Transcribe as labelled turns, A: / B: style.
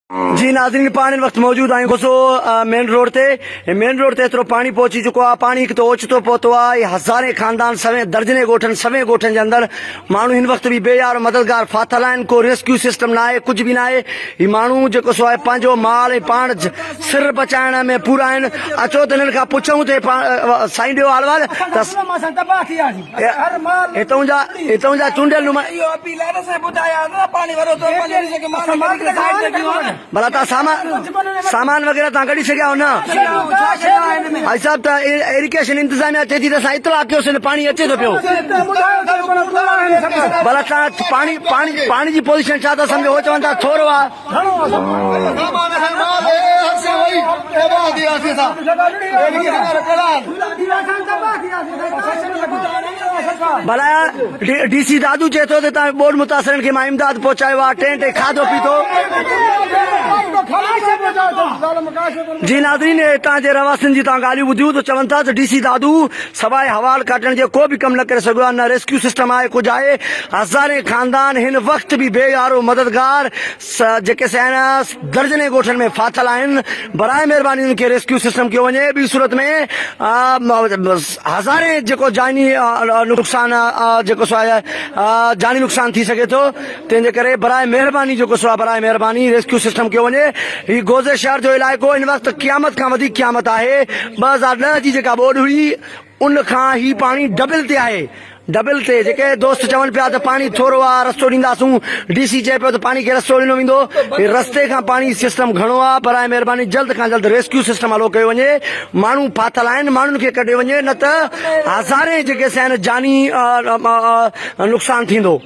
A: जी नाज़रीन पाण हिन वक़्तु मौजूद आहियूं घुसो मेन रोड ते एतिरो पाणी पहुची चुको आहे। पाणी हिकु त ओचितो पहुतो आहे। हज़ारे खानदान सवे दर्जने ॻोठनि सवे ॻोठनि जे अंदरि माण्हू हिन वक़्तु बि बेयार मददगार फाथल आहिनि। को रेस्क्यू सिस्टम न आहे, कुझु बि न आहे। हीउ माण्हू जेको सो आहे पंहिंजो माल ऐं पाण सिर बचाइण में पूरा आहिनि। अचो त हिननि खां पुछूं त साईं ॾियो हालवाल त हितां जा चूंडियल भला तव्हां सामान वग़ैरह तव्हां कढी सघिया हो न? भाई साहब त इरिगेशन इंतज़ामिया चए थी त असां इतला कयोसीं पाणी अचे थो पियो। भला तव्हां पाणी जी पोज़ीशन छा था सम्झो? हो चवनि था थोरो आहे। भला डीसी दादू चए थो त तव्हां ॿोॾ मुतासिरनि खे मां इमदाद पहुचायो आहे, टेंट ऐं खाधो पीतो। जी नाज़रीन हितां जे रवासियुनि जी तव्हां ॻाल्हियूं ॿुधियूं त चवनि था त डीसी दादू सवाइ हवाल काटण जे को बि कमु न करे सघियो आहे, न रेस्क्यू सिस्टम आहे, कुझु आहे। हज़ारे खानदान हिन वक़्तु बि बेयारो मददगार जेके आहिनि दर्जने ॻोठनि में फाथल आहिनि। बराए महिरबानी उन्हनि खे रेस्क्यू सिस्टम कयो वञे। ॿी सूरत में हज़ारे जेको जानी नुक़सान जेको सो आहे जानी नुक़सान थी सघे थो। तंहिंजे करे बराए महिरबानी जेको सो आहे बराए महिरबानी रेस्क्यू सिस्टम कयो वञे। हीउ गोज़े शहर जो इलाइक़ो हिन वक़्तु क़यामत खां वधीक क़यामत आहे। 2010 जी जेका ॿोॾ हुई उन खां ही पाणी डबल ते आहे। डबल ते जेके दोस्त चवनि पिया त पाणी थोरो आहे, रस्तो ॾींदासूं। डीसी चए पियो त पाणी खे रस्तो ॾिनो वेंदो। रस्ते खां पाणी सिस्टम घणो आहे। बराए महिरबानी जल्द खां जल्द रेस्क्यू सिस्टम हलो कयो वञे। माण्हू फाथल आहिनि, माण्हुनि खे कढियो वञे, न त हज़ारे जेके आहिनि जानी नुक़सान थींदो।